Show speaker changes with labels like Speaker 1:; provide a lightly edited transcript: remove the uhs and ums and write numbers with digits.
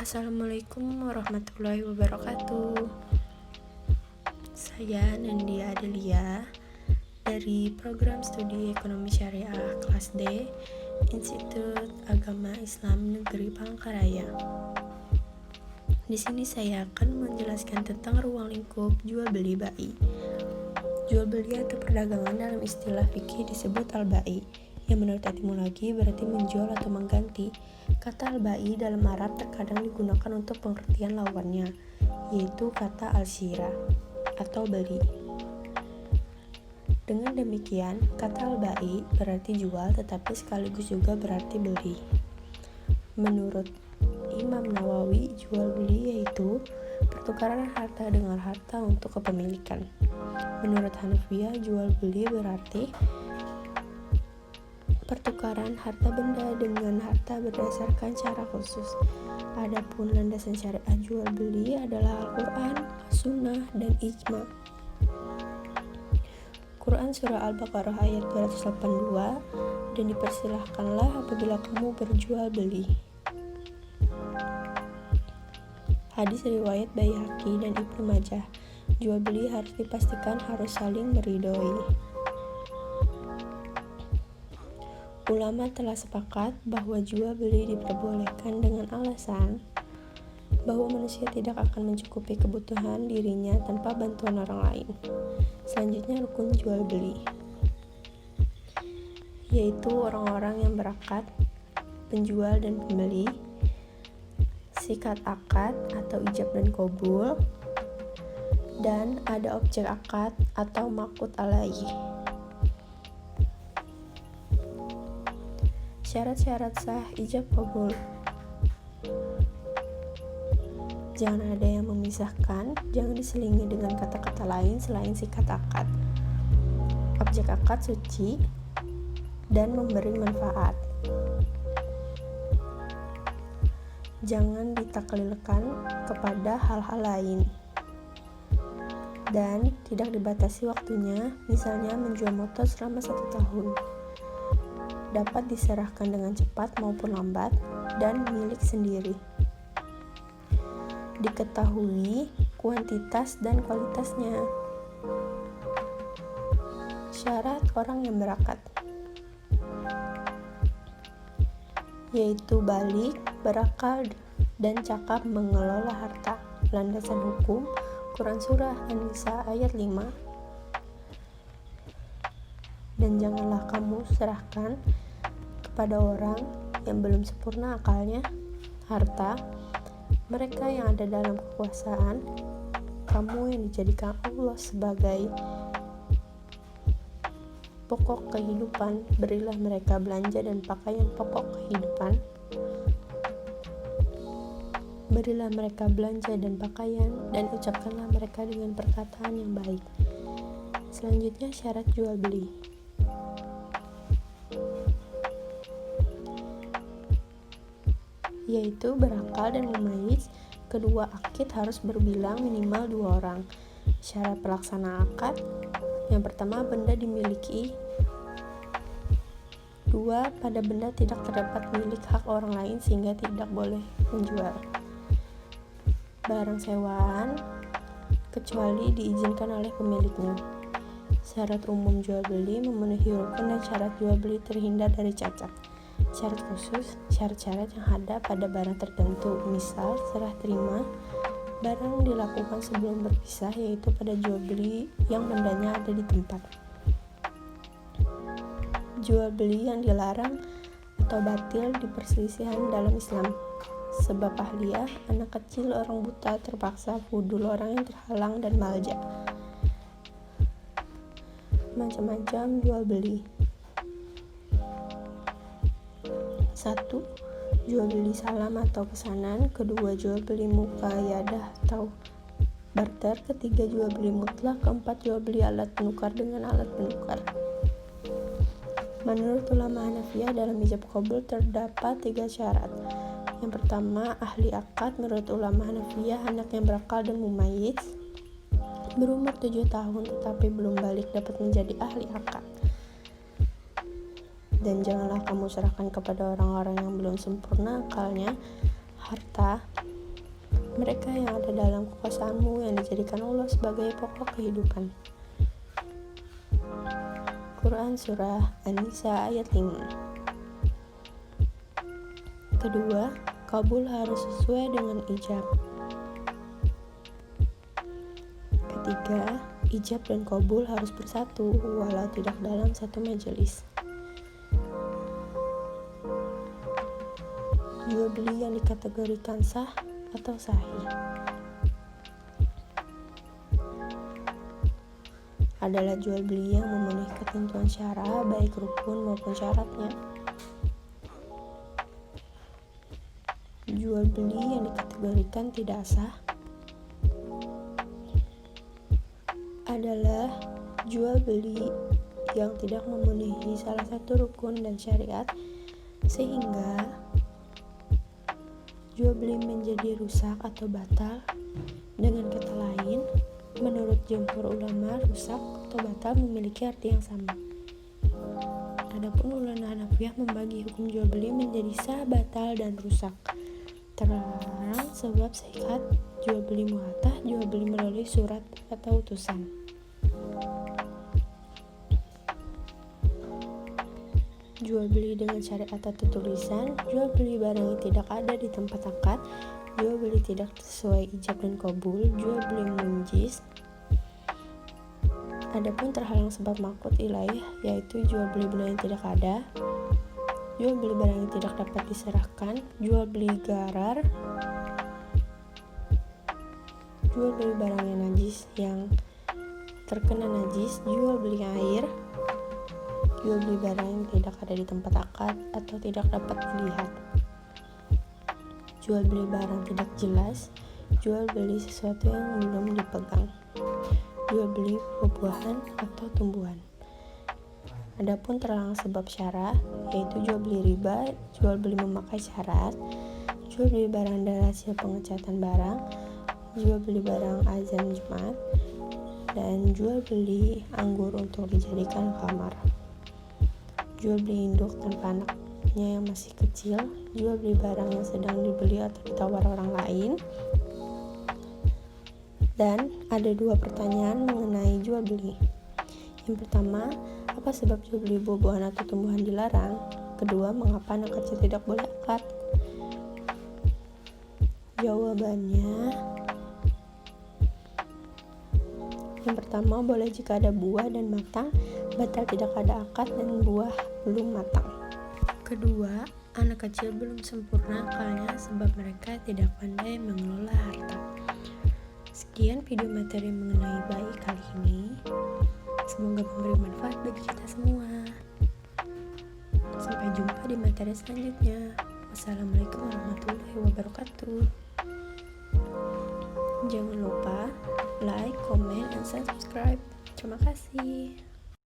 Speaker 1: Assalamualaikum warahmatullahi wabarakatuh. Saya Nandia Adelia dari Program Studi Ekonomi Syariah Kelas D, Institut Agama Islam Negeri Palangkaraya. Di sini saya akan menjelaskan tentang ruang lingkup jual beli bai. Jual beli atau perdagangan dalam istilah fikih disebut al-bai, yang menurut etimologi berarti menjual atau mengganti. Kata al-bai dalam Arab terkadang digunakan untuk pengertian lawannya, yaitu kata al-syira atau beli. Dengan demikian, kata al-bai berarti jual tetapi sekaligus juga berarti beli. Menurut Imam Nawawi, jual beli yaitu pertukaran harta dengan harta untuk kepemilikan. Menurut Hanafiyah, jual beli berarti pertukaran harta benda dengan harta berdasarkan cara khusus. Adapun landasan syariah jual beli adalah Al-Quran, Sunnah, dan Ijma. Quran Surah Al-Baqarah ayat 282, dan dipersilahkanlah apabila kamu berjual beli. Hadis riwayat Baihaqi dan Ibnu Majah, jual beli harus dipastikan harus saling meridhoi. Ulama telah sepakat bahwa jual beli diperbolehkan dengan alasan bahwa manusia tidak akan mencukupi kebutuhan dirinya tanpa bantuan orang lain. Selanjutnya rukun jual beli, yaitu orang-orang yang berakat, penjual dan pembeli, sikat akad atau ijab dan qabul, dan ada objek akad atau maqut alaih. Syarat-syarat sah ijab qabul. Jangan ada yang memisahkan, jangan diselingi dengan kata-kata lain selain sikat akad. Objek akad suci dan memberi manfaat. Jangan ditaklilkan kepada hal-hal lain. Dan tidak dibatasi waktunya, misalnya menjual motor selama 1 tahun. Dapat diserahkan dengan cepat maupun lambat, dan milik sendiri. Diketahui kuantitas dan kualitasnya. Syarat orang yang berakat, yaitu balik, berakal, dan cakap mengelola harta. Landasan hukum Quran Surah An-Nisa ayat 5. Dan janganlah kamu serahkan kepada orang yang belum sempurna akalnya harta mereka yang ada dalam kekuasaan kamu yang dijadikan Allah sebagai pokok kehidupan. Berilah mereka belanja dan pakaian pokok kehidupan. Berilah mereka belanja dan pakaian, dan ucapkanlah mereka dengan perkataan yang baik. Selanjutnya syarat jual beli, yaitu berakal dan memayyiz. Kedua akid harus berbilang minimal 2 orang. Syarat pelaksana akad, yang pertama benda dimiliki. 2. Pada benda tidak terdapat milik hak orang lain sehingga tidak boleh menjual barang sewaan kecuali diizinkan oleh pemiliknya. Syarat umum jual beli memenuhi rukun dan syarat jual beli terhindar dari cacat. Syarat khusus, syarat-syarat yang ada pada barang tertentu, misal serah terima barang dilakukan sebelum berpisah, yaitu pada jual beli yang bendanya ada di tempat. Jual beli yang dilarang atau batil di perselisihan dalam Islam. Sebab ahliyah, anak kecil, orang buta, terpaksa, fudul, orang yang terhalang, dan malja. Macam-macam jual beli. 1. Jual beli salam atau pesanan. 2. Jual beli muqayadah atau barter. 3. Jual beli mutlak. 4. Jual beli alat penukar dengan alat penukar. Menurut ulama Hanafiyah, dalam ijab qabul terdapat 3 syarat. Yang pertama, ahli akad. Menurut ulama Hanafiyah, anak yang berakal dan mumayyiz berumur 7 tahun tetapi belum balik dapat menjadi ahli akad. Dan janganlah kamu serahkan kepada orang-orang yang belum sempurna akalnya harta mereka yang ada dalam kekuasaanmu yang dijadikan Allah sebagai pokok kehidupan. Quran Surah An-Nisa ayat 5. Kedua, kabul harus sesuai dengan ijab. Ketiga, ijab dan kabul harus bersatu walau tidak dalam satu majelis. Jual beli yang dikategorikan sah atau sahih adalah jual beli yang memenuhi ketentuan syara baik rukun maupun syaratnya. Jual beli yang dikategorikan tidak sah adalah jual beli yang tidak memenuhi salah satu rukun dan syariat sehingga jual beli menjadi rusak atau batal. Dengan kata lain, menurut jumhur ulama, rusak atau batal memiliki arti yang sama. Adapun ulama Hanafiyah membagi hukum jual beli menjadi sah, batal, dan rusak. Terlarang sebab sihat, jual beli muatah, jual beli melalui surat atau utusan. Jual beli dengan syariat atau tulisan, jual beli barang yang tidak ada di tempat akad, jual beli tidak sesuai ijab dan kabul, jual beli munjis. Adapun terhalang sebab makut ilaih, yaitu jual beli barang yang tidak ada, jual beli barang yang tidak dapat diserahkan, jual beli garar, jual beli barang yang najis yang terkena najis, jual beli air, jual beli barang yang tidak ada di tempat akad atau tidak dapat dilihat, jual beli barang tidak jelas, jual beli sesuatu yang belum dipegang, jual beli buah-buahan atau tumbuhan. Adapun terlarang sebab syara, yaitu jual beli riba, jual beli memakai syarat, jual beli barang dari hasil pengecatan barang, jual beli barang azan Jumat, dan jual beli anggur untuk dijadikan khamar. Jual beli induk tanpa anaknya yang masih kecil, jual beli barang yang sedang dibeli atau ditawar orang lain. Dan ada 2 pertanyaan mengenai jual beli. Yang pertama, apa sebab jual beli buah-buahan atau tumbuhan dilarang? Kedua, mengapa anak kecil tidak boleh akad? Jawabannya, yang pertama, boleh jika ada buah dan matang, batal tidak ada akad dan buah belum matang. Kedua, anak kecil belum sempurna akalnya sebab mereka tidak pandai mengelola harta. Sekian video materi mengenai bayi kali ini. Semoga memberi manfaat bagi kita semua. Sampai jumpa di materi selanjutnya. Wassalamualaikum warahmatullahi wabarakatuh. Jangan lupa like, comment, dan subscribe. Terima kasih.